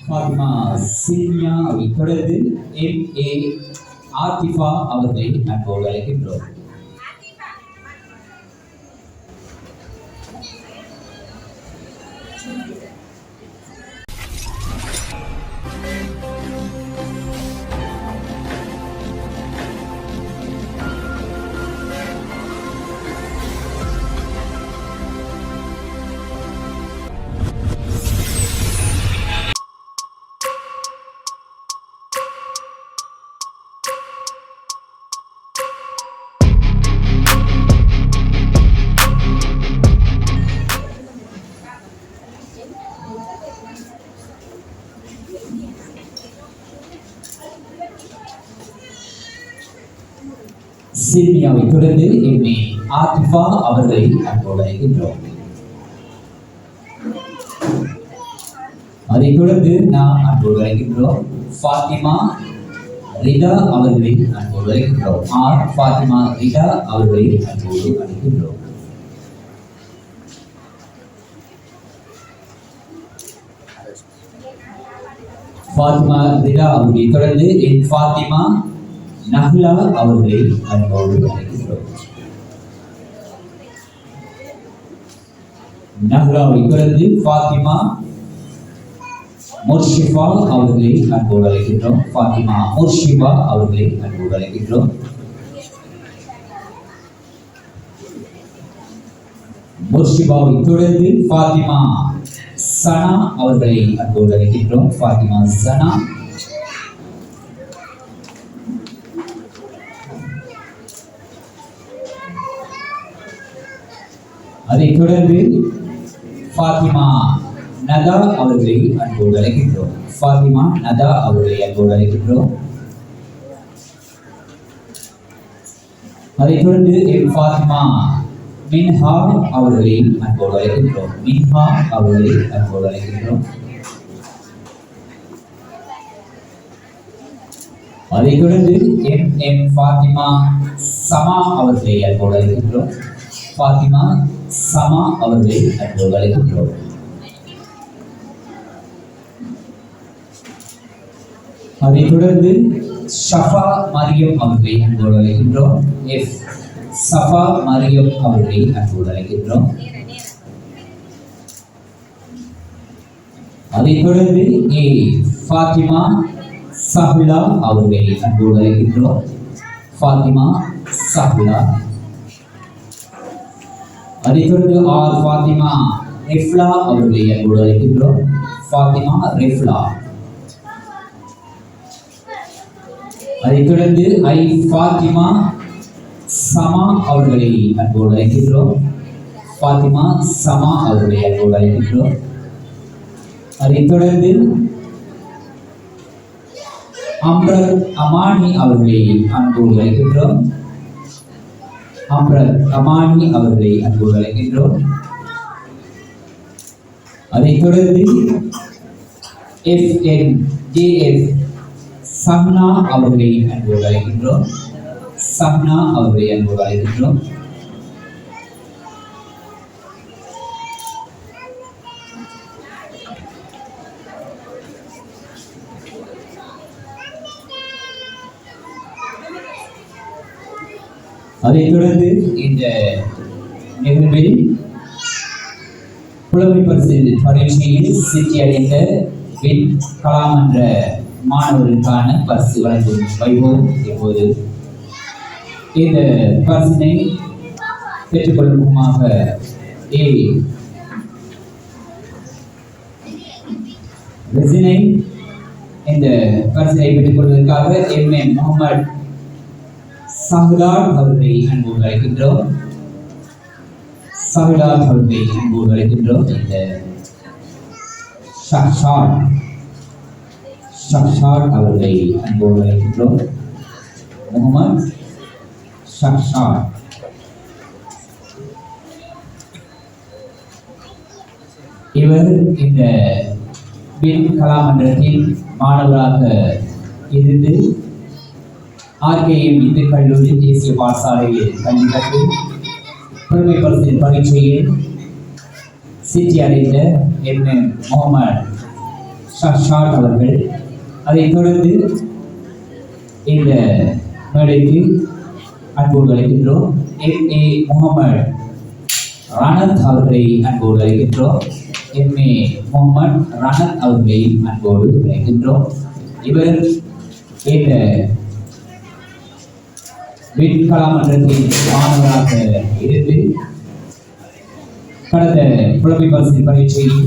ஃபாத்திமா சில்மியாவை தொடர்ந்து MA ஆத்திஃபா அவர்களை அன்போடு அழைக்கின்றோம். சில்மியாவை தொடர்ந்து MA ஆத்திஃபா அவர்களை அன்போடு அழைக்கின்றோம். அதைத் தொடர்ந்து நாம் அன்போடு அழைக்கின்றோம் ஃபாத்திமா ரிதா அவர்களை அன்போடு அழைக்கின்றோம். ஃபாத்திமா ரிதா அவர்களை அன்போடு அழைக்கின்றோம். ஃபாத்திமா ரிதா அவர்களை தொடர்ந்து ஃபாத்திமா நஹ்லா அவர்களை அன்போடு அழைக்கின்றோம். நஹ்லாவை தொடர்ந்து ஃபாத்திமா முர்ஷிஃபா அவர்களை அன்போடு அழைக்கின்றோம். ஃபாத்திமா முர்ஷிஃபா அவர்களை அன்போடு அழைக்கின்றோம். முர்ஷிஃபாவை தொடர்ந்து ஃபாத்திமா சனா அவர்களை அன்போடு அழைக்கின்றோம். ஃபாத்திமா சனா. அதைத் தொடர்ந்து ஃபாத்திமா நதா அவர்களை அன்போடு அழைக்கின்றோம். ஃபாத்திமா நதா அவர்களை அன்போடு அழைக்கின்றோம். அதைத் தொடர்ந்து ஃபாத்திமா மின்ஹா அவர்களை அன்போடு அழைக்கின்றோம். மின்ஹா அவர்களை அன்போடு அழைக்கின்றோம். அதைத் தொடர்ந்து ஃபாத்திமா சமா அவர்களை அன்போடு அழைக்கின்றோம். ஃபாத்திமா சமா அவர்களை அன்போடு அழைக்கின்றோம். அதைத் தொடர்ந்து ஷஃபா மரியம் அவர்களை அன்போடு அழைக்கின்றோம். சஃபா மரியம் அவர்களை அன்போடு அழைக்கின்றோம். அதைத் தொடர்ந்து ஃபாத்திமா சஹ்லா அவர்களை அன்போடு அழைக்கின்றோம். ஃபாத்திமா சஹ்லா. அதைத் தொடர்ந்து ஃபாத்திமா ரெஃப்லா அவர்களை அன்போடு அழைக்கின்றோம். ஃபாத்திமா ரெஃப்லா. அதைத் தொடர்ந்து ஃபாத்திமா சமா அவர்களை அன்போடு அழைக்கின்றோம். ஃபாத்திமா சமா அவர்களை அன்போடு அழைக்கின்றோம். அதைத் தொடர்ந்து அம்ரத் அமானி அவர்களை அன்போடு அழைக்கின்றோம். அம்ரத் அமானி அவர்களை அன்போடு அழைக்கின்றோம். அதைத் தொடர்ந்து FNJF சஹ்னா அவர்களை அன்போடு அழைக்கின்றோம். சஹ்னா அவர்களை அன்போடு அழைக்கின்றோம். அதைத் தொடர்ந்து இந்த நிகழ்வில் புலமை பரிசு பரீட்சையில் சித்தி அடைந்த பின் கலாம் என்ற மாணவர்களுக்கான பரிசு வழங்கும் வைபவம் இப்போது இந்த பரிசினை பெற்றுக்கொள்ளுமாக ரெசினை இந்த பரிசினை பெற்றுக்கொள்வதற்காக MA முகமது சஹ்லாட் அவர்களை அன்போடு அழைக்கின்றோம். சஹ்லாட் அவர்களை அன்போடு அழைக்கின்றோம். இந்த ஷஹ்ஷாட் அவர்களை அன்போடு அழைக்கின்றோம். முகமது ஷஹ்ஷாட். இவர் இந்த பின் கலாம் மன்றத்தின் மாணவராக இருந்து RKM இந்து கல்லூரி தேசிய பாடசாலையில் கல்வி கற்று புலமை பரிசு பரீட்சையில் சித்தி அடைந்த MA முகமது ஷாட் அவர்கள். அதைத் தொடர்ந்து இந்த மேடைக்கு அன்போடு அழைக்கின்றோம் M.A. முகமது ரணத் அவர்களை அன்போடு அழைக்கின்றோம். M.A. முகமது ரணத் அவர்களை அன்போடு அழைக்கின்றோம். இவர் இந்த கலாமன்றத்தின் மாணவராக இருந்து கடந்த புலமை பரிசு பரீட்சையில்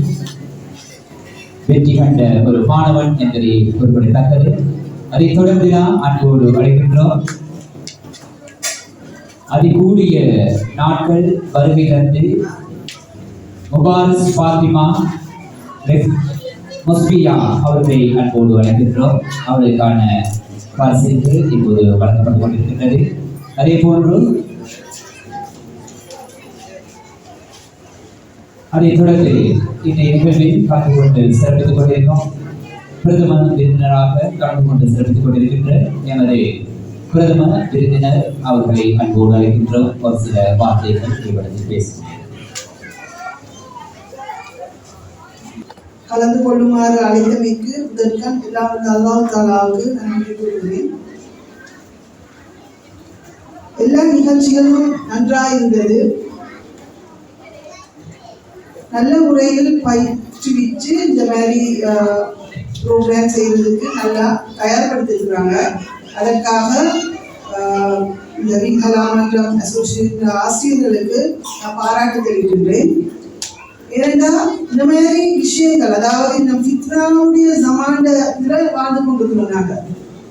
வெற்றி கண்ட ஒரு மாணவன் என்பதை குறிப்பிடத்தக்கது. அதைத் தொடர்ந்து நாம் அன்போடு அழைக்கின்றோம் அதிகூடிய நாட்கள் வருகை தந்து முபாரிஸ் ஃபாத்திமா முஸ்பியா அவர்களை அன்போடு அழைக்கின்றோம். அவர்களுக்கான பரிசுக்கு இப்போது வழங்கப்பட்டுக் கொண்டிருக்கின்றது. அதே போன்று அதைத் தொடர்ந்து இந்த நிகழ்வில் கலந்து கொண்டு சிறப்பித்துக் கொண்டிருக்கும் பிரதம விருந்தினராக கலந்து கொண்டு சிறப்பித்துக் கொண்டிருக்கின்ற எமது பிரதம விருந்தினர் அவர்களை அன்போடு அழைக்கின்றோம். ஒரு சில வார்த்தைகள் இவரது பேசும். கலந்து கொள்ளுமாறு அழைத்தமைக்கு முதற்கண் எல்லாம் அல்லாஹ் தஆலாவுக்கு நன்றி கூறுகிறேன். எல்லா நிகழ்ச்சிகளும் நன்றாக இருந்தது. நல்ல முறையில் பயிற்றுவிச்சு இந்த மாதிரி ப்ரோக்ராம் செய்வதற்கு நல்லா தயார்படுத்திருக்கிறாங்க. அதற்காக இந்த கலாமன்றம் அசோசியேஷன் ஆசிரியர்களுக்கு நான் பாராட்டு தெரிவிக்கின்றேன். ஏனென்றா இந்த மாதிரி விஷயங்கள், அதாவது இந்த ஃபித்னாவுடைய ஜமாண்ட இதில் வாழ்ந்து கொண்டிருக்கிறாங்க.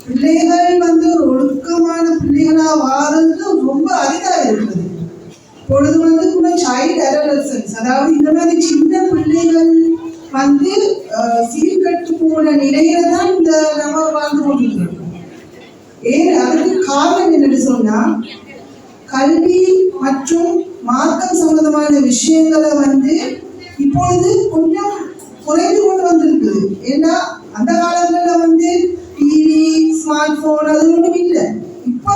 பிள்ளைகள் ஒரு ஒழுக்கமான பிள்ளைகளாக வாழ்றது ரொம்ப அரிதாக இருக்குது. பொழுது கூட சைல்டு அடலசன்ஸ், அதாவது இந்த மாதிரி சின்ன பிள்ளைகள் சீர்கட்டு போன நிலையில தான் இந்த நம்ம வாழ்ந்து கொண்டிருக்கிறோம். ஏன் அதுக்கு காரணம் என்னன்னு சொன்னா, கல்வி மற்றும் மார்க்கம் சம்பந்தமான விஷயங்களை இப்பொழுது கொஞ்சம் குறைந்து கொண்டு வந்திருக்குது. ஏன்னா அந்த காலங்களில் டிவி, ஸ்மார்ட் போன் அது ஒன்றும் இல்லை. இப்ப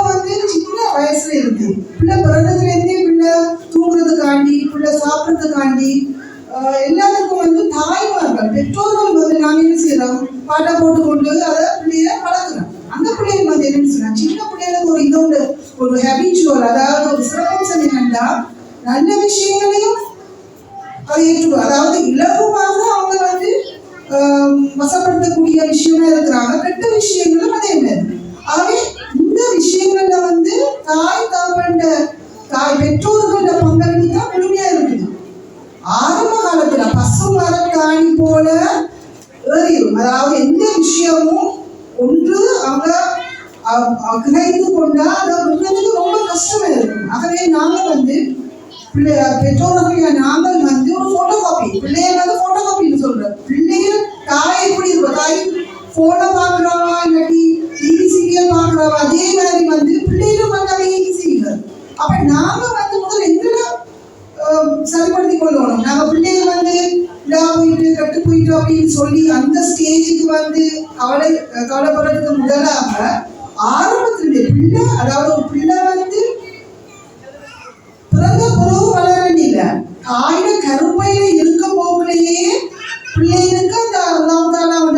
சின்ன வயசுல இருக்கு பிள்ளை பிறந்ததுல இருந்தே பிள்ளை தூங்குறதுக்காண்டி, பிள்ளை சாப்பிட்றதுக்காண்டி எல்லாத்துக்கும் தாய்மார்கள் பெற்றோர்கள் நாங்க என்ன செய்யறோம், பாட்டை போட்டுக்கொண்டு அதை பிள்ளைய வளர்க்குறோம். அந்த பிள்ளைகள் என்னன்னு சொன்னா, சின்ன பிள்ளைகளுக்கு ஒரு இதோட ஒரு ஹேபிச்சுவல், அதாவது ஒரு சிறப்பம்சம் என்னன்னா, நல்ல விஷயங்களையும் அதை ஏற்றுக்கொள், அதாவது இலகுவாக அவங்க வசப்படுத்தக்கூடிய விஷயமா இருக்கிறாங்க. கெட்ட விஷயங்களும் அதே மாதிரி. ஆகவே இந்த விஷயங்கள்ல தாய் பெற்றோர்களோட பங்களிப்பு தான் முழுமையா இருக்குது. ஆரம்ப காலத்துல பசு மரக்காணி போல ஏறிடும். அதாவது எந்த விஷயமும் ஒன்று அவங்க கிரகித்து கொண்டா அதை விடுறதுக்கு ரொம்ப கஷ்டமா இருக்கும். ஆகவே நாங்க பெற்றோர்கள் நாங்கள் ஒரு போட்டோ காப்பி, பிள்ளைய போட்டோ காப்பின்னு சொல்றோம். பிள்ளைய தாய் எப்படி இருக்கும், தாய் போனை பாக்குறாவா இல்லாட்டி டிவி சீரியல் பாக்குறாவா, அதே மாதிரி பிள்ளைகளும் அதை செய்யுங்க. அப்ப நாங்க முதல்ல எங்களை சரிப்படுத்திக் கொள்ளணும். நாங்க பிள்ளைகள் போயிட்டு கட்டு போயிட்டு அப்படின்னு சொல்லி அந்த ஸ்டேஜுக்கு கவலைப்படுறதுக்கு முதலாக ஆரம்பத்தினுடைய பிள்ளை, அதாவது ஒரு பிள்ளை பிறந்த பிறகு வளரல, தாயிட கருப்பையில இருக்க போகலையே பிள்ளைகளுக்கு அந்த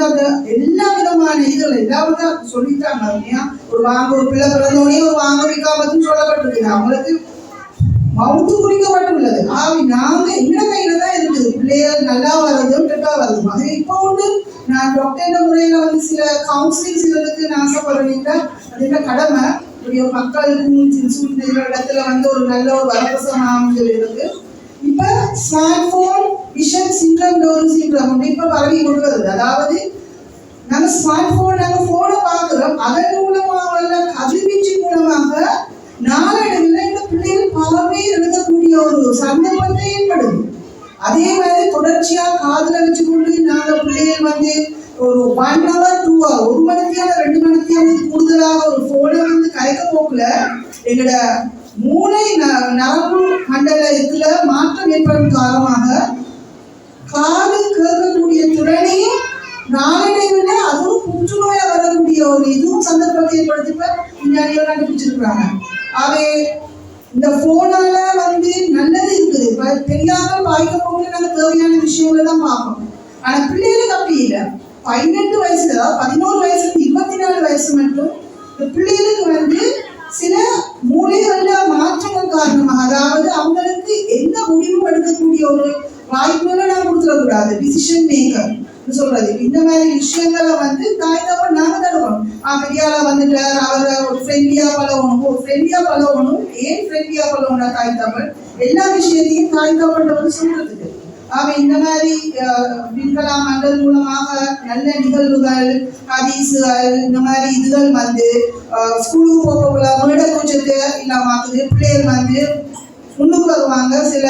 அந்த எல்லா விதமான இதுகள் எல்லாவது சொல்லிட்டாங்க. ஒரு பிள்ளை பிறந்தோடனே ஒரு வாங்க வைக்காமத்துன்னு சொல்லப்பட்டிருக்கு. அவங்களுக்கு மவுத்து குறிக்கப்பட்டுள்ளது. நாங்க எங்கட கையில தான் இருக்குது. பிள்ளைகள் நல்லா வர்றது கெட்டா வருது. அது இப்போ நான் டாக்டர் முறையில சில கவுன்சிலிங் சிலருக்கு நான் ஆசைப்படுறீங்க, அது என்ன கடமை. மக்களுக்கும் சூழ்நிலை இடத்துல ஒரு நல்ல ஒரு வரப்பிரசம் இருக்கு. இப்ப smart phone vision syndrome, down syndrome இப்ப பரவி கொண்டு வருது. அதாவது நாங்க ஸ்மார்ட் போன், நாங்க போனை பார்க்கிறோம், அதன் மூலமாக கதிர்வீச்சு மூலமாக நாளடைவில் இந்த பிள்ளைகள் பார்வை எழுதக்கூடிய ஒரு சந்தர்ப்பத்தை ஏற்படுது. அதே மாதிரி தொடர்ச்சியா காதுல வச்சு கொண்டு நாங்க பிள்ளைகள் ஒரு 1 hour 2 hour 1 மணித்தியால 2 மணித்தியால கூடுதலாக ஒரு போனை கரைக்க போக்குல எங்களோட மூளை நரம்பு மண்டலத்துல மாற்றம் ஏற்படும் காரணமாக காது கேட்கக்கூடிய திறனையும் நாளடைவில் அதுவும் புற்றுநோயா வரக்கூடிய ஒரு இதுவும் சந்தர்ப்பத்தை ஏற்படுத்தி விஞ்ஞானிகள் கண்டுபிடிச்சிருக்கிறாங்க. அவை இந்த போனால நல்லது இருக்குது, தெரியாமல் பாய்க்க போகுது. நாங்கள் தேவையான விஷயங்களை தான் பார்ப்போம். ஆனா பிள்ளைகளுக்கு அப்படி இல்லை. 18 வயசுல, அதாவது 11 வயசுல 24 வயசு மட்டும் இந்த பிள்ளைகளுக்கு வந்து சில மூளைகள்ல மாற்றங்கள் காரணமாக, அதாவது அவங்களுக்கு எந்த முடிவும் எடுக்கக்கூடிய ஒரு வாய்ப்புகளை நான் கொடுத்துடக்கூடாது, டிசிஷன் மேக்கர் சொல்றது. இந்த மாதிரி விஷயங்களை வந்து தாய் தகவல் நாங்க தருவோம். பெரியாளா வந்துட்டார், அவரை ஒரு ஃப்ரெண்ட்லியா பழகணும். ஏன் ஃப்ரெண்ட்லியா பழகணும்? தாய் தகவல் எல்லா விஷயத்தையும் தாய் தகவல் வந்து சொல்றதுக்கு. இந்த மாதிரி விண்கலா மண்டல் மூலமாக நல்ல நிகழ்வுகள், ஹதீசுகள், இந்த மாதிரி இதுகள் வந்து ஸ்கூலுக்கு போகக்குள்ள மேட கூச்சத்தை இல்லாமக்குது. பிள்ளைகள் வந்து முன்னுக்கு வருவாங்க சில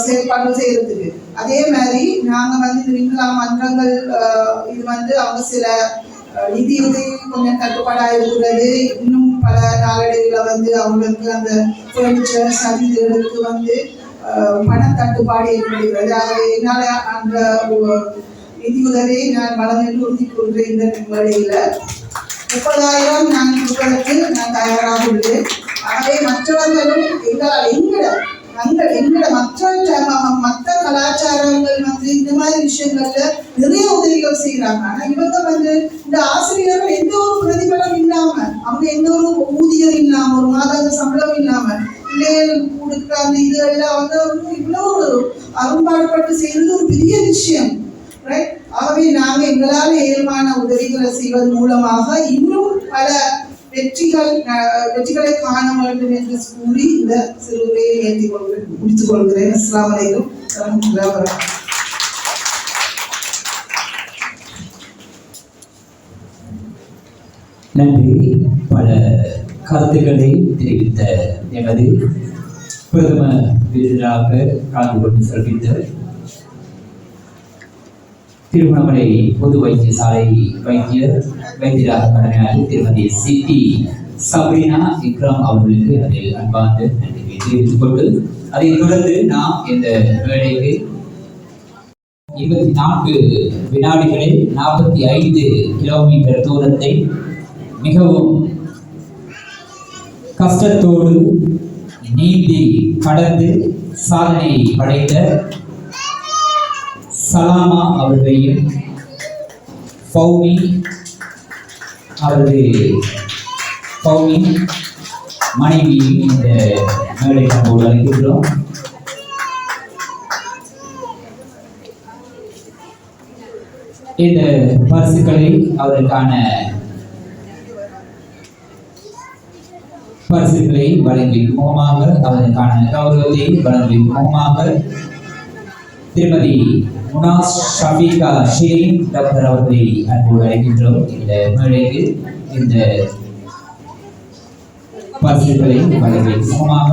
செயற்பாடுகள் செய்யறதுக்கு. அதே மாதிரி நாங்க வந்து இந்த விண்கலா மன்றங்கள் இது வந்து அவங்க சில நிதி உதவி கொஞ்சம் தட்டுப்பாடாக இருக்கிறது. இன்னும் பல நாளடைவில் வந்து அவங்களுக்கு அந்த ஃபர்னிச்சர்ஸ் அதுகளுக்கு வந்து பண தட்டுப்பாடு ஏற்படுகிறது. ஆகவே என்னால் அந்த நிதி உதவியை நான் வழங்க உறுதி கொள்கிறேன். இந்த வேளையில் 30,000 நான் கொடுப்பதற்கு நான் தயாராக உள்ளேன். ஆகவே மற்றவர்களும் எங்களோட மற்ற கலாச்சாரங்கள் வந்து இந்த மாதிரி விஷயங்கள்ல நிறைய உதவிகள் செய்யறாங்க. ஆனா இவங்க வந்து இந்த ஆசிரியர்கள் எந்த ஒரு பிரதிபலம் இல்லாம, அவங்க எந்த ஒரு ஊதியம் இல்லாம, ஒரு மாதாந்த சம்பளம் இல்லாம பிள்ளைகளுக்கு கொடுக்குற அந்த இது எல்லாம் வந்து இவ்வளவு ஒரு அரும்பாடுபட்டு செய்யறது ஒரு பெரிய விஷயம். ரைட்? ஆகவே நாங்க எங்களால் ஏழுமான உதவிகளை செய்வதன் மூலமாக இன்னும் பல வெற்றிகளை காண வேண்டும் என்று கூறி இந்த சிறுவுரையை முடித்துக் கொள்கிறேன். அஸ்ஸலாமு அலைக்கும் வரஹ்மத்துல்லாஹி வபரகாத்துஹு. நன்றி. பல கருத்துக்களை தெரிவித்த எமது பிரதம விருதாக கலந்து கொண்டு சிறப்பித்த திருவண்ணாமலை பொது வைத்தியசாலை வைத்தியராக கடமையாற்றி திருமதி சித்தி சப்ரீனா இக்ராம் அவர்களுக்கு அதில் அன்பார்ந்த நன்றியை தெரிவித்துக் கொண்டு அதைத் தொடர்ந்து நாம் இந்த வேலைக்கு 24 வினாடிகளில் 45 கிலோமீட்டர் தூரத்தை மிகவும் கஷ்டத்தோடு நீந்தி கடந்து சாதனை படைத்த சலாமா அவர்களையும் பௌமி மனைவியும் இந்த மேடை நம்மோடு அழைக்கின்றோம். இந்த பரிசுகளை அவருக்கான பரிசுகளை வழங்கும் முகமாக, அவருக்கான கௌரவத்தை வழங்கும் முகமாக திருமதி முனாஸ் ஷபீகா ஷேரின் டாக்டர் அவர்களை அன்போடு அழைக்கின்றோம். இந்த மேடைக்கு இந்த பரிசுகளை வழங்கும் முகமாக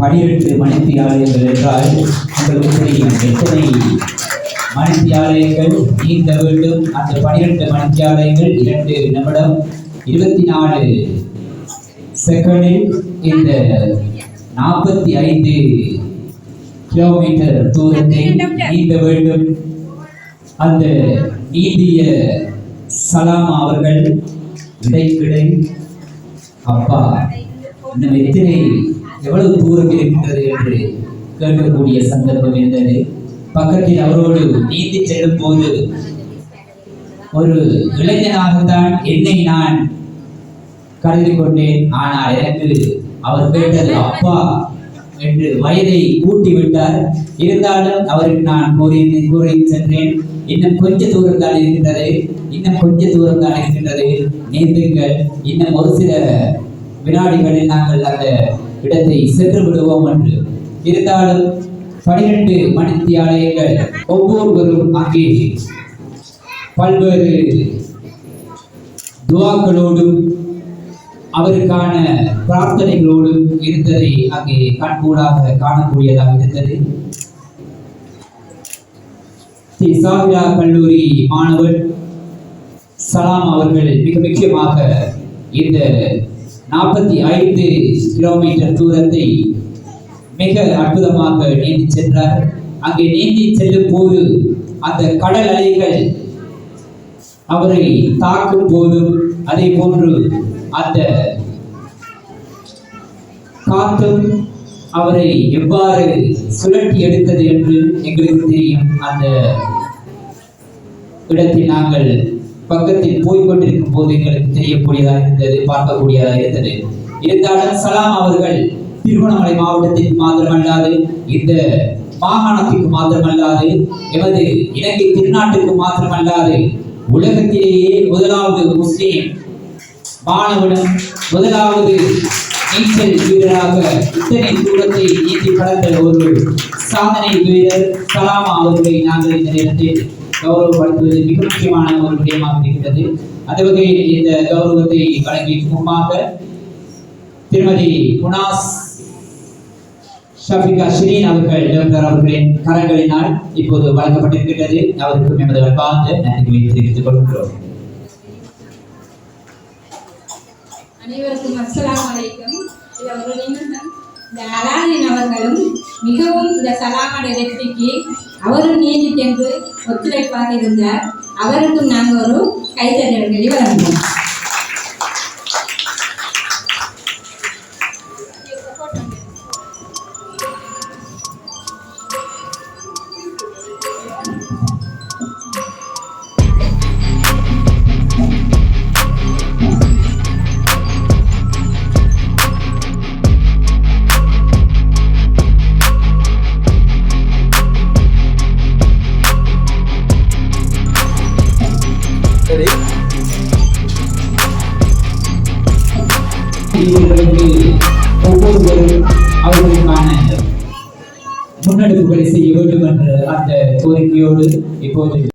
பனிரெண்டு மணித்தியாலயங்கள் என்றால் உங்களுக்கு தெரியும் எத்தனை மணித்தியாலயங்கள் நீந்த வேண்டும். அந்த 12 மணித்தியாலயங்கள் 2 நிமிடம் 24 செகண்டில் இந்த 45 கிலோமீட்டர் தூரத்தை நீந்த வேண்டும். அந்த நீந்திய சலாமா அவர்கள் இடைக்கிடை அப்பா இன்னும் எவ்வளவு தூரம் இருக்கின்றது என்று கேட்கக்கூடிய சந்தர்ப்பம் இருந்தது. பக்கத்தில் அவரோடு நீந்தி செல்லும் போது ஒரு இளைஞனாகத்தான் என்னை நான் கருதி கொண்டேன். ஆனால் எனக்கு அவர் கேட்டது அப்பா என்று வயதை கூட்டி விட்டார். இருந்தாலும் அவருக்கு நான் கூறி சென்றேன், இன்னும் கொஞ்ச தூரம் தான் இருக்கின்றது, நீந்துங்கள், இன்னும் ஒரு சில வினாடிகளில் நாங்கள் அந்த இடத்தை சென்று விடுவோம் என்று. இருந்தாலும் 12 மணித்தியாலயங்கள் ஒவ்வொருவரும் அங்கே பல்வேறு துவாக்களோடும் அவருக்கான பிரார்த்தனைகளோடும் இருந்ததை அங்கே கண்கூடாக காணக்கூடியதாக இருந்தது. சாகிரா கல்லூரி மாணவர் சலாம் அவர்கள் மிக முக்கியமாக இந்த 45 கிலோமீட்டர் தூரத்தை மிக அற்புதமாக நீந்தி சென்றார். அங்கே நீந்தி செல்லும் போது அந்த கடல் அலைகள் அவரை தாக்கும் போதும், அதே போன்று அந்த காற்றும் அவரை எவ்வாறு சுழட்டி எடுத்தது என்று எங்களுக்கு தெரியும். அந்த இடத்தில் நாங்கள் பக்கத்தில் போய்கொண்டிருக்கும் போது எங்களுக்கு தெரியக்கூடியதாக இருந்தது, பார்க்கக்கூடியதாக இருந்தது. இருந்தாலும் சலாம் அவர்கள் திருவண்ணாமலை மாவட்டத்திற்கு மாத்திரமல்லாது, இந்த மாகாணத்திற்கு மாத்திரமல்லாது, எமது இலங்கை திருநாட்டுக்கு மாத்திரமல்லாது, உலகத்திலேயே முதலாவது முஸ்லிம் மாணவனும் முதலாவது நீச்சல் வீரராக இத்தனை தூரத்தை நீந்தி கடந்த ஒரு சாதனை வீரர் சலாமா அவர்களை நாங்கள் இந்த நேரத்தில் கௌரவப்படுத்துவது மிக முக்கியமான ஒரு விடயமாக இருக்கிறது. அந்த வகையில் இந்த கௌரவத்தை வழங்கி முன்பாக திருமதி முனாஸ் ஷாஃபிகா ஷிரீன் அவர்கள் டாக்டர் அவர்களின் கரங்களினால் இப்போது வழங்கப்பட்டிருக்கிறது. அவருக்கும் எமது அன்பார்ந்த நன்றிகளை தெரிவித்துக் கொள்கிறோம். அனைவருக்கும் அஸ்ஸலாமு அலைக்கும். இந்த அலாதீன் அவர்களும் மிகவும் இந்த சலாமட வெற்றிக்கு அவரும் நீதி சென்று ஒத்துழைப்பாக இருந்தார். அவருக்கும் நாங்கள் ஒரு கைத்தறல்களை வழங்குவோம். ஒவ்வொருவரும் அவர்களுக்கான முன்னெடுப்புகளை செய்ய வேண்டும் என்ற அந்த கோரிக்கையோடு இப்போது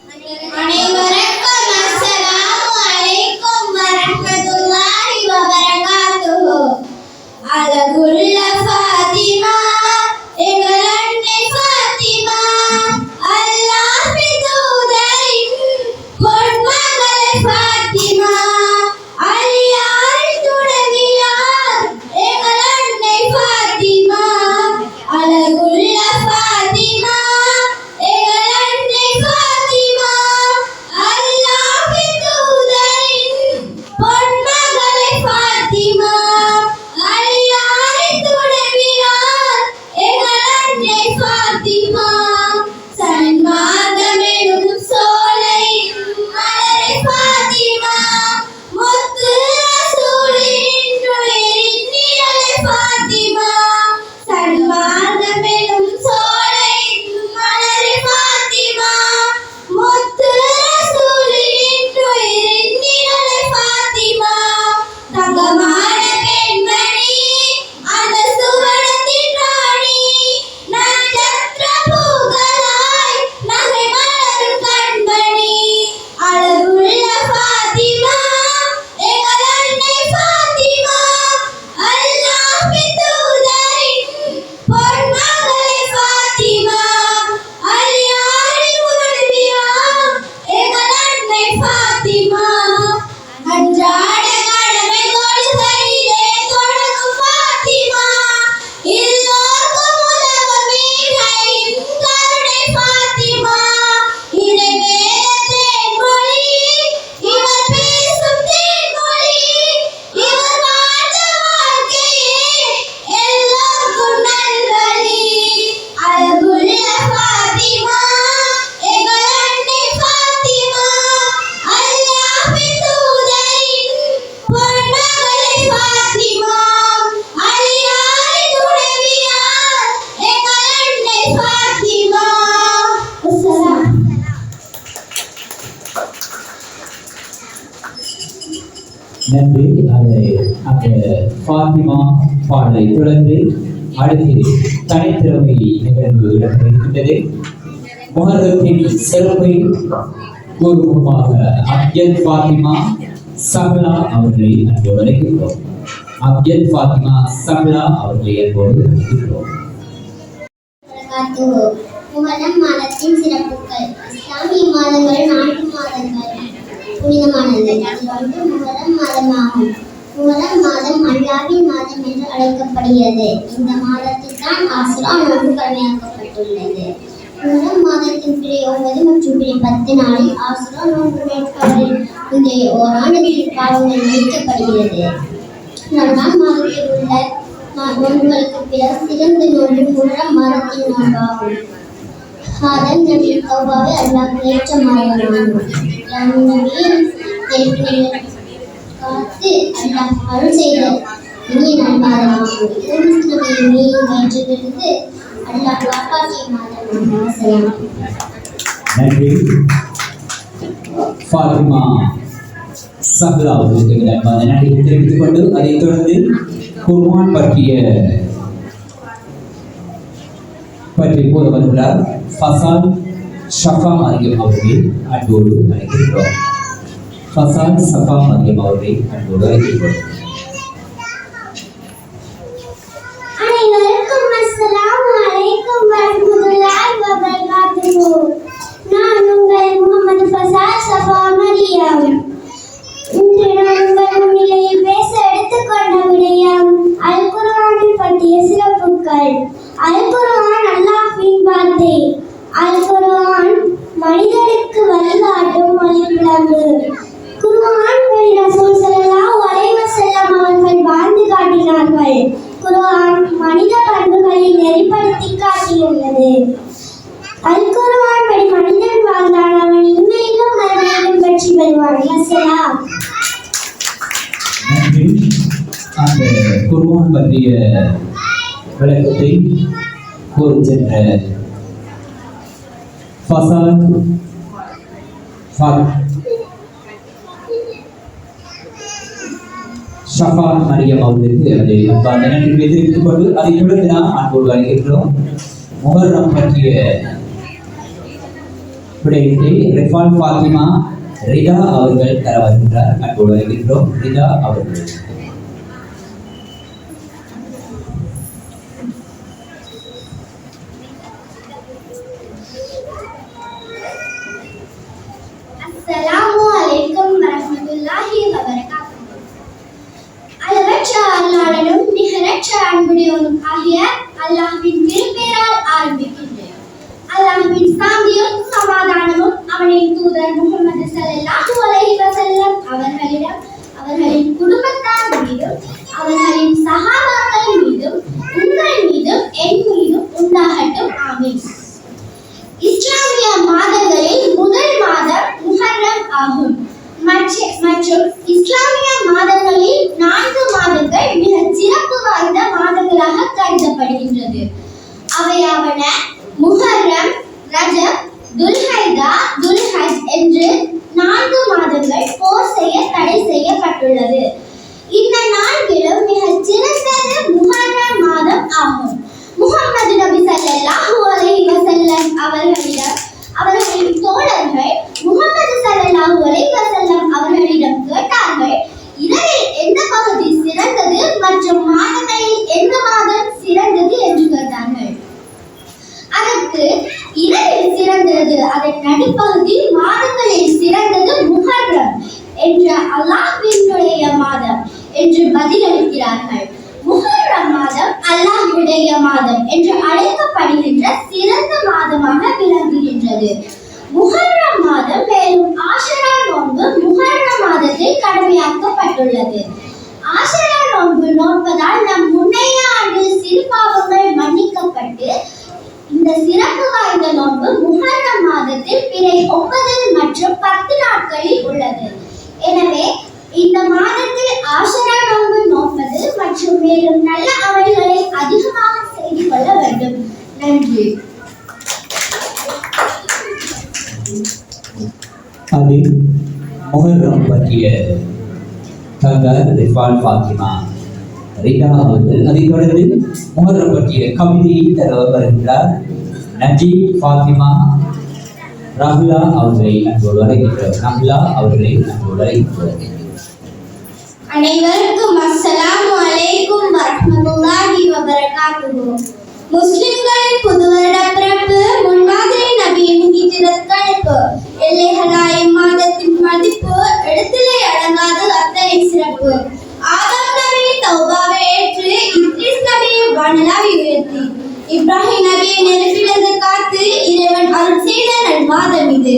நன்றி. அதை அந்த ஃபாத்திமா பாடலை தொடர்ந்து அடுத்து தனித்திறமை நிகழ்வு இடம்பெறுகின்றது. முஹர்ரத்தின் சிறப்பை கூறுமுகமாக அப்ஜல் ஃபாத்திமா சஹ்லா அவர்களை அன்போடு அழைக்கின்றோம். அப்ஜல் ஃபாத்திமா சஹ்லா அவர்களை அன்போடு அழைக்கின்றோம். முஹர்ரம் மாதத்தின் சிறப்புகள். இஸ்லாமிய மாதங்கள் 4 மாதங்கள் புனிதமானது. அதில் ஒன்று முஹர்ரம் மாதமாகும். முஹர்ரம் மாதம் அல்லாஹ்வின் மாதம் என்று அழைக்கப்படுகிறது. இந்த மாதத்தில் தான் ஆசுரா நோன்பு கடமையாக்கப்பட்டுள்ளது. முஹர்ரம் மாதத்தின் பிறை 9 மற்றும் பிறை 10 நாளில் ஆசுரா நோன்பு நோட்பவரின் முந்தைய ஓராண்டு பாவங்கள் மன்னிக்கப்படுகிறது. ரமலான் மாதத்தில் உள்ள நோன்புகளுக்கு பிறகு சிறந்த நோன்பு முஹர்ரம் மாதத்தின் நோன்பாகும். அதன் நபி தௌபாவை அல்லாஹ்வுக்கு ஏற்ற மாதமாகும். நபியின் நெருப்பினை காத்து அல்லாஹ் அருள் செய்த இனிய நன்மாதமாகும். யூனுஸ் நபியின் மீன் வயிற்றிலிருந்து அல்லாஹ் காப்பாற்றிய மாதமாகும். நன்றி. ஃபாத்திமா சஹ்ரா அவர்களுக்கு அன்பான நன்றியை தெரிவித்துக் கொண்டு அதைத் தொடர்ந்து குர்ஆன் பற்றி கூற வருகிறார் ஃபசால் ஷஃபா மரியம் அவர்களை அன்போடு அழைக்கின்றோம். ஃபசால் ஷஃபா மரியம் அவர்களை அன்போடு அழைக்கின்றோம். அனைவருக்கும் அஸ்ஸலாமு அலைக்கும் வரஹ்மத்துல்லாஹி வபரகாத்துஹு. நான் உங்கள் முகமது ஃபசால் ஷஃபா மரியம். இன்று நான் உங்கள் முன்னிலையில் பேச எடுத்துக்கொண்ட விடயம் அல் குர்ஆனை பற்றிய சிறப்புகள். அல் குர்ஆன் அல்லாஹ்வின் வார்த்தை. அல் குர்ஆன் மனிதனுக்கு வழிகாட்டும் வழிவிளக்கு. குர்ஆன் படி ரசூல் ஸல்லல்லாஹு அலைஹி வஸல்லம் அவர்கள் வாழ்ந்து காட்டினார்கள். குர்ஆன் மனித பண்புகளை நெறிப்படுத்தி காட்டியுள்ளது. அல் குர்ஆன் படி மனிதன் வாழ்ந்தான் அவன் இம்மையிலும் மறுமையிலும் வெற்றி பெறுவான். அஸ்ஸலாம். நன்றி. அந்த குர்ஆன் பற்றிய விளக்கத்தை கூறி சென்ற ஃபசால் ஷஃபா மரியம் அவர்களுக்கு அதை அன்பான நன்றிகளை தெரிவித்துக் கொண்டு அதைத் தொடர்ந்து நாம் அன்போடு அழைக்கின்றோம். முஹர்ரம் பற்றிய விடயத்தை ரிஃபான் ஃபாத்திமா ரிதா அவர்கள் தர வருகின்றார். அன்போடு அழைக்கின்றோம் ரிதா அவர்கள். அஸ்ஸலாமு அலைக்கும் வரஹ்மத்துல்லாஹி வபரகாத்துஹு. அளவற்ற அல்லாஹ்வுடன் நிகரற்ற அன்புடையவனும் ஆகிய அல்லாஹ்வின் திருப்பெயரால் ஆரம்பிக்கின்றேன். அல்லாஹ்வின் சாந்தியும் சமாதானமும் அவனின் தூதர் முஹம்மது ஸல்லல்லாஹு அலைஹி வஸல்லம் அவர்களிடம் அவர்களின் குடும்பத்தார் மீதும் அவர்களின் சஹாபாக்கள் மீதும் உங்கள் மீதும் என் மீதும் உண்டாகட்டும். ஆமீன். இஸ்லாமிய மாதங்களில் முதல் மாதம் முஹர்ரம் ஆகும். மற்றும் இஸ்லாமிய மாதங்களில் 4 மாதங்கள் மிக சிறப்பு வாய்ந்த மாதங்களாக கருதப்படுகின்றது. அவையாவன முஹர்ரம், ரஜப், துல்ஹைதா, துல்ஹஜ் என்று 4 மாதங்கள் போர் செய்ய தடை செய்யப்பட்டுள்ளது. இந்த 4லும் மிக சிறந்தது முஹர்ரம் மாதம் ஆகும். முஹம்மது நபி ஸல்லல்லாஹு அலைஹி வஸல்லம் அவர்களின் தோழர்கள் முஹம்மது ஸல்லல்லாஹு அலைஹி வஸல்லம் அவர்களிடம் கேட்டார்கள், இரவில் எந்த பகுதி சிறந்தது மற்றும் மாதங்களில் எந்த மாதம் சிறந்தது என்று கேட்டார்கள். அதற்கு இரவில் சிறந்தது அதன் நடுப்பகுதி, மாதங்களில் சிறந்தது முஹர்ரம் என்ற அல்லாஹ்வினுடைய மாதம் என்று பதிலளிக்கிறார்கள். முஹர்ரம் மாதம் அல்லாஹ்வுடைய மாதம் என்று அழைக்கப்படுகின்ற சிறந்த மாதமாக விளங்குகின்றது. முஹர்ரம் மாதம் மேலும் ஆஷரா நோன்பு முஹர்ரம் மாதத்தில் கடமையாக்கப்பட்டுள்ளது. ஆஷரா நோன்பு நோன்பதால் நம் முன்னைய ஆண்டில் சிறு பாவங்கள் மன்னிக்கப்பட்டு இந்த சிறப்பு வாய்ந்த நோன்பு முஹர்ரம் மாதத்தில் பிறை 9 மற்றும் 10 நாட்களில் உள்ளது. எனவே இந்த மாதத்தில் ஆஷரா நோன்பு நோன்பது மற்றும் மேலும் நல்ல அமல்களை அதிகமாக செய்து கொள்ள வேண்டும். நன்றி. அதில் முஹர்ரம் பற்றிய தங்கள் ரிஃபான் ஃபாத்திமா ரிதா அவர்கள். அதைத் தொடர்ந்து முஹர்ரம் பற்றிய கவிதையை தர வருகின்றார் நஜீப் ஃபாத்திமா ரஹ்லா அவர்களை அன்போடு அழைக்கின்றோம். ரஹ்லா அவர்களை அன்போடு அழைக்கின்றோம். அனைவருக்கும் அஸ்ஸலாமு அலைக்கும் வரஹ்மத்துல்லாஹி வபரகாத்துஹு. முஸ்லிம்களின் புது வருட பிறப்பு, முன்மாதிரி நபியின் ஹிஜ்ரத் எல்லைகளாய மாதத்தின் மதிப்பு இடத்திலே அடங்காது அத்தனை சிறப்பு. ஆதம் நபி தௌபாவை ஏற்று இத்ரிஸ் நபியை வானலாவி உயர்த்தி இப்ராஹிம் நபியை நெருப்பிலிருந்து காத்து இறைவன் அருள் செய்த நல்மாதம் இது.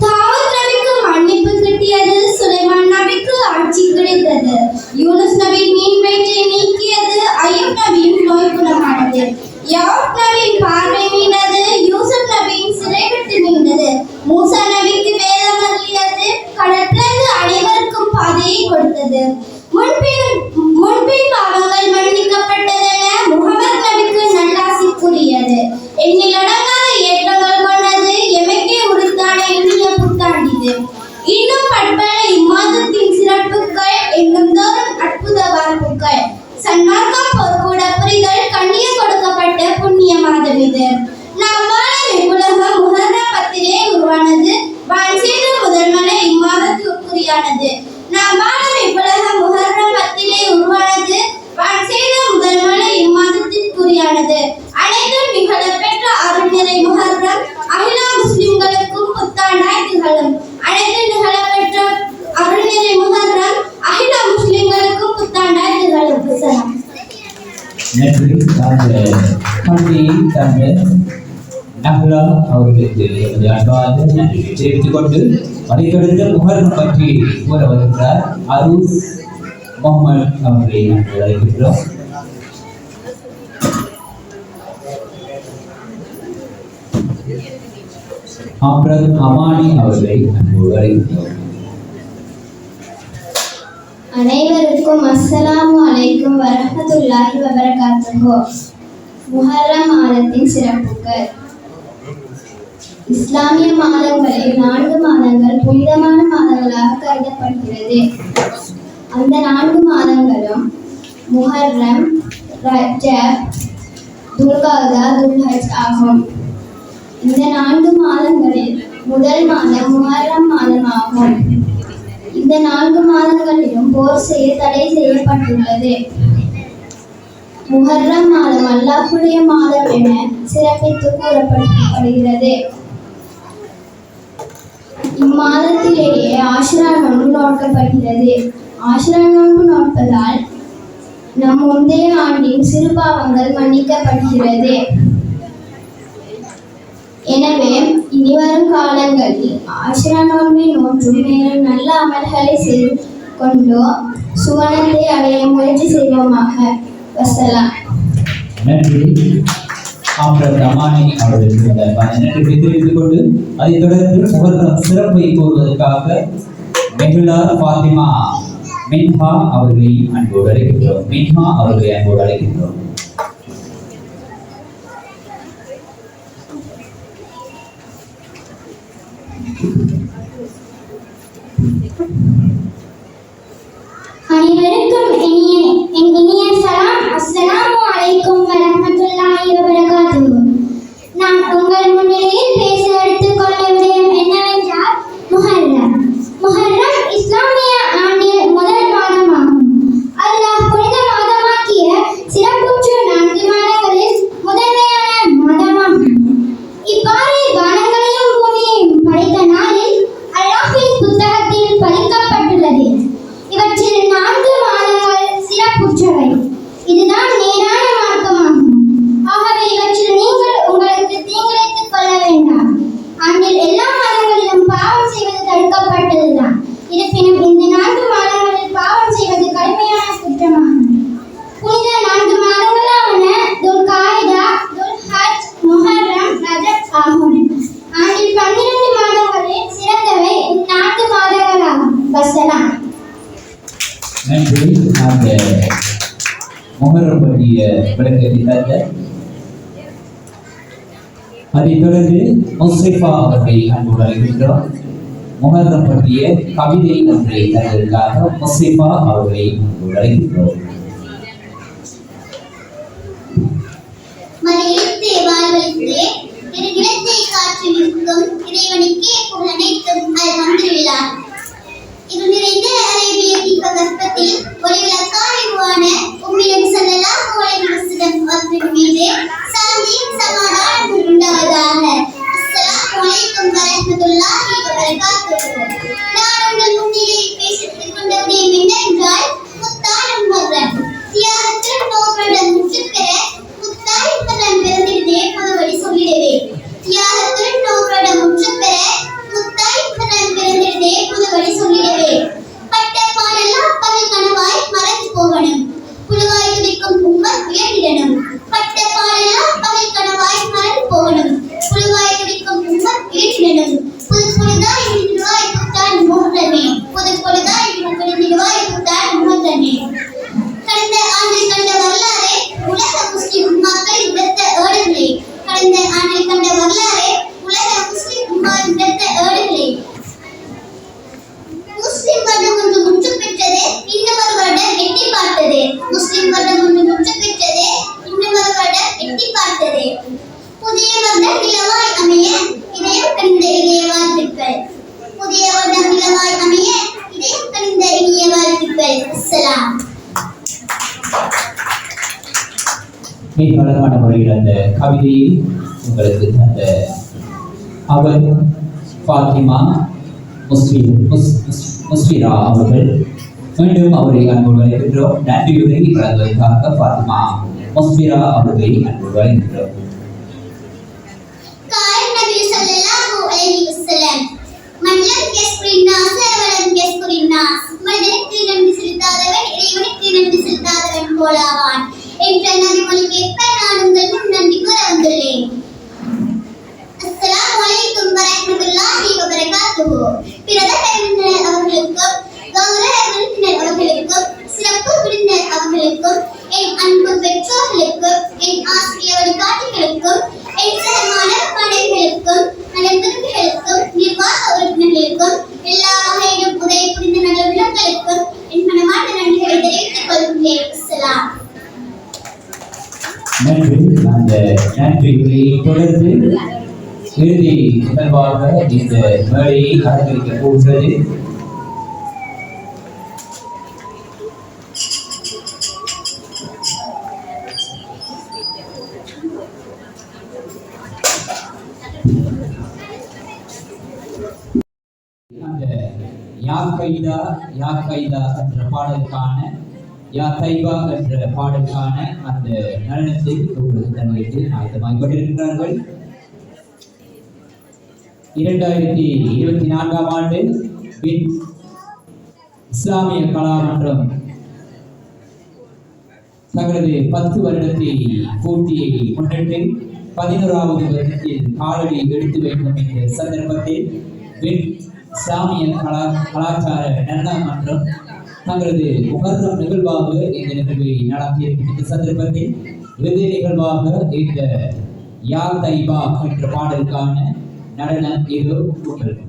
தாவூத் நபிக்கு மன்னிப்பு கிட்டியது, சுலைமான் நபிக்கு ஆட்சி கிடைத்தது, யூனுஸ் நபி மீன் வயிற்றை நீக்கியது, ஐயூப் மாதம் இது. நாம் வாழும் இவ்வுலகம் முஹர்ரம் 10 உருவானது. வான் செய்த முதல் மழை இம்மாதத்திற்குரியானது. நாம் வாழும் இவ்வுலகம் முஹர்ரம் 10 உருவானது. வான் செய்த முதல் மழை இம்மாதத்திற்குரியானது. அனைத்தும் நிகழப்பெற்ற அருள்நிறை முஹர்ரம் அகில முஸ்லிம்களுக்கும் புத்தாண்டாய் திகழும். அனைத்து நிகழப்பெற்ற அருள்நிறை முஹர்ரம் அகில முஸ்லிம்களுக்கும் புத்தாண்டாய் திகழும். சலாம். நன்றி. பள்ளியை தந்த நஹ்லா அவர்களுக்கு எமது அன்பான நன்றியை தெரிவித்துக் கொண்டு அதைத்தொடர்ந்து முஹர்ரம் பற்றி கூற வருகிறார் அரூஸ் முகமது அவர்களை நாங்கள் அழைக்கின்றோம். அப்புறம் அமானி அவர்களை அன்போடு அழைக்கின்றோம். அனைவருக்கும் அஸ்ஸலாமு அலைக்கும் வரஹ்மத்துல்லாஹி வபரகாத்துஹு. முஹர்ரம் மாதத்தின் சிறப்புகள். இஸ்லாமிய மாதங்களில் 4 மாதங்கள் புனிதமான மாதங்களாக கருதப்படுகிறது. அந்த 4 மாதங்களும் முஹர்ரம், ரஜப், துல்காதா, துல்ஹஜ் ஆகும். இந்த 4 மாதங்களில் முதல் மாதம் முஹர்ரம் மாதமாகும். இந்த 4 மாதங்களிலும் போர் செய்ய தடை செய்யப்பட்டுள்ளது. முஹர்ரம் மாதம் அல்லாஹ்வுடைய மாதம் என சிறப்பித்து கூறப்படுகிறது. இம்மாதத்திலேயே ஆஷுரா நோன்பு நோக்கப்படுகிறது. ஆஷுரா நோன்பு நோட்பதால் நம் முந்தைய ஆண்டின் சிறு பாவங்கள் மன்னிக்கப்படுகிறது. எனவே இனிவரும் காலங்களில் ஆஷுரா நோன்பை நோற்றும் மேலும் நல்ல அமல்களை செய்து கொண்டு சுவனத்தை அடைய முயற்சி செய்வோமாக. வசலாம். நன்றி. அப்புறம் அமானி அவர்களுக்கு நன்றி தெரிவித்துக் கொண்டு அதைத் தொடர்ந்து முஹர்ரம் சிறப்பை கூறுவதற்காக மெஹுலா ஃபாத்திமா மின்ஹா அவர்களை அன்போடு அழைக்கின்றோம். மின்ஹா அவர்களை அன்போடு அழைக்கின்றோம். அனைவருக்கும் இனிய சலாம். அஸ்ஸலாமு அலைக்கும் வரஹ்மத்துல்லாஹி வபரகாத்துஹு. நான் உங்கள் முன்னிலையில் பேச எடுத்துக்கொண்ட விடயம் என்னவென்றால் முஹர்ரம். முஹர்ரம் இஸ்லாமிய ஆண்டில் முதல் மாதமாகும். அல்லாஹ் புனித மாதமாக்கிய சிறப்புற்ற 4 மாதங்களில் முதன்மையான மாதமாகும். இவ்வாறு வானங்களையும் பூமியையும் படைத்த நாளில் அல்லாஹ்வின் புத்தகத்தில் பதிக்கப்பட்டுள்ளது. இவற்றில் 4 மாதங்கள் சிறப்புற்றவை. இதுதான் நேரான மார்க்கமாகும். ஆகவே இவற்றில் நீங்கள் உங்களுக்கு தீங்கிழைத்துக் கொள்ள வேண்டாம். ஆண்டில் எல்லா மாதங்களிலும் பாவம் செய்வது தடுக்கப்பட்டதுதான். இருப்பினும் இந்த 4 மாதங்களில் பாவம் செய்வது கடுமையான குற்றமாகும். புனித 4 மாதங்களான துல்காயிதா, துல்ஹஜ், முஹர்ரம், ரஜப் ஆகும். ஆண்டில் 12 மாதங்களில் சிறந்தவை இந்த 4 மாதங்களாகும். வசலாம். நன்றி. அந்த முஹர்ரம் பற்றிய விளக்கத்தை தந்த அதைத் தொடர்ந்து முஸ்ரிஃபா அவர்களை அன்போடு அழைக்கின்றோம். முஹர்ரம் பற்றிய கவிதை ஒன்றை தந்ததற்காக முஸ்ரிஃபா அவர்களை அன்போடு அழைக்கின்றோம். மலையெழுத்து வாழ்வழித்து இரு நிலத்தை காற்று நிற்கும் இறைவனுக்கே புகழனைத்தும் அல்ஹம்துலில்லாஹ். இது நிறைந்த அரேபிய தீப கற்பத்தில் ஒளிவிளக்காய் உருவான உம்மியம் ஸல்லல்லாஹு அலைஹி வஸல்லம் அவர்கள் மீது சாந்தியும் சமாதானமும் உண்டாவதாக. அஸ்ஸலாமு அலைக்கும் வரஹ்மத்துல்லாஹி வபரகாத்துஹு. நான் உங்கள் முன்னிலையில் பேசிக் கொண்ட விடயம் என்னவென்றால் முத்தான முஹர்ரம். மிக அழகான முறையில் அந்த கவிதையை உங்களுக்கு தந்த அவர் ஃபாத்திமா முஸ்பிரா அவர்கள். மீண்டும் அவரை அன்போடு அழைக்கின்றோம். நன்றியுரை வழங்குவதற்காக ஃபாத்திமா முஸ்பிரா அவர்களை அன்போடு அழைக்கின்றோம். மனிதனுக்கு நன்றி செலுத்தாதவன் இறைவனுக்கு நன்றி செலுத்தாதவன் போலாவான் என்ற நபிமொழிக்கேற்ப நான் உங்கள் முன் நன்றி கூற வந்துள்ளேன். அஸ்ஸலாமு அலைக்கும் வரஹ்மத்துல்லாஹி வபரகாத்துஹு. பிரதம விருந்தினர் அவர்களுக்கும் கௌரவ விருந்தினர் அவர்களுக்கும் சிறப்பு விருந்தினர் அவர்களுக்கும் என் அன்பு பெற்றோர்களுக்கும் என் ஆசிரிய வழிகாட்டிகளுக்கும் என் சக மாணவ மாணவிகளுக்கும் நலன்புரிகளுக்கும் நிர்வாக உறுப்பினர்களுக்கும் எல்லா வகையிலும் உதவி புரிந்த நல்ல உள்ளங்களுக்கும் என் மனமார்ந்த நன்றிகளை தெரிவித்துக் கொள்கிறேன். அஸ்ஸலாம். நன்றி. அந்த நன்றி உரையை தொடர்ந்து இறுதி நிகழ்வாக இந்த மேடையை அலங்கரிக்க போகிறது. அந்த யா கைதா என்ற பாடலுக்கான யா தைபா என்ற பாடலுக்கான அந்த நடனத்தை உங்களுக்கு தன்மைக்கு ஆயத்தமாகிக் கொண்டிருக்கிறார்கள். 2024ஆம் ஆண்டு இஸ்லாமிய கலாமன்றம் தங்களது 10 வருடத்தை பூர்த்தியை முன்னிட்டு 11வது வருடத்தில் காலடி எடுத்து வைக்கும் இந்த சந்தர்ப்பத்தில் இஸ்லாமிய கலாச்சார நடன மன்றம் தங்களது முகர்ரம் நிகழ்வாக இந்த நிகழ்வை நடத்தியிருக்கும் இந்த சந்தர்ப்பத்தில் இறுதி நிகழ்வாக இந்த யா தைபா என்ற பாடலுக்கான நடனம் இது உங்களுக்கு.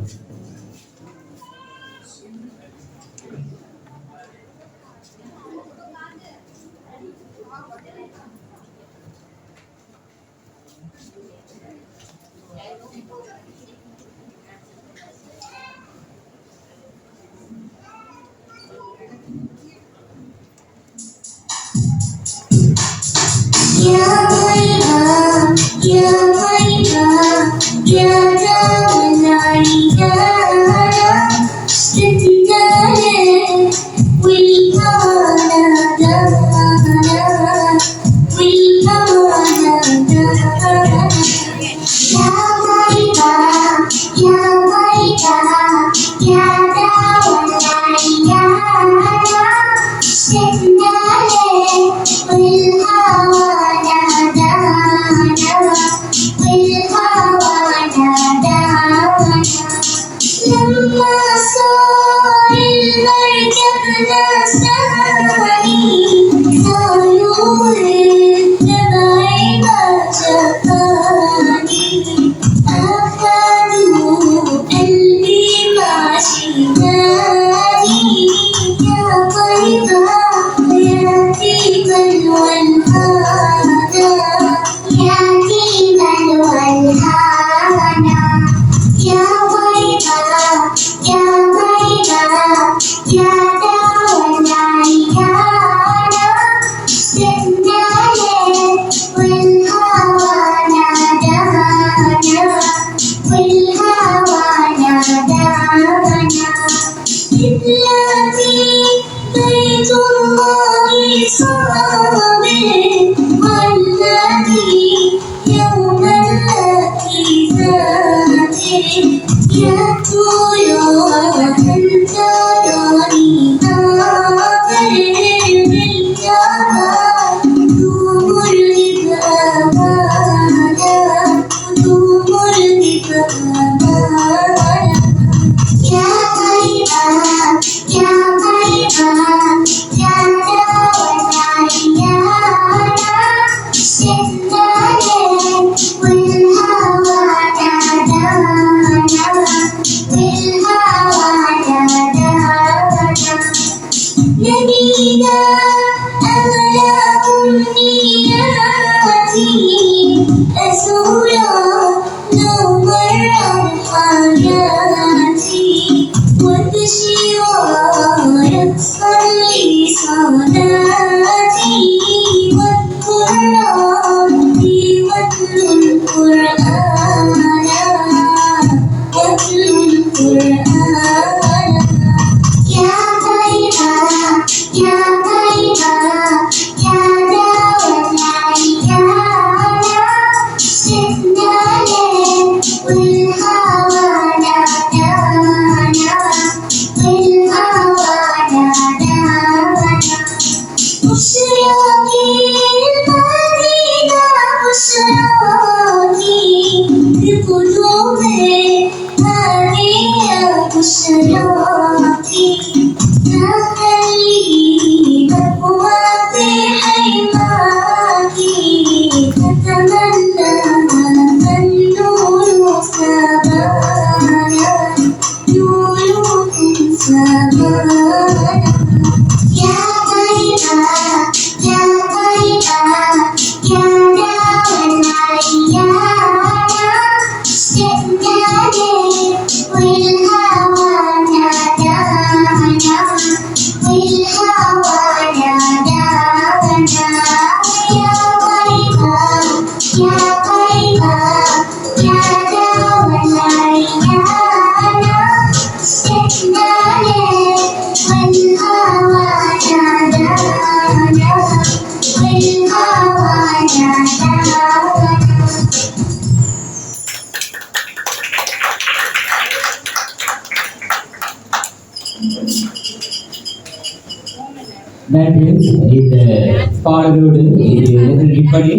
Will நன்றி. இந்த பாடலோடு இது இப்படி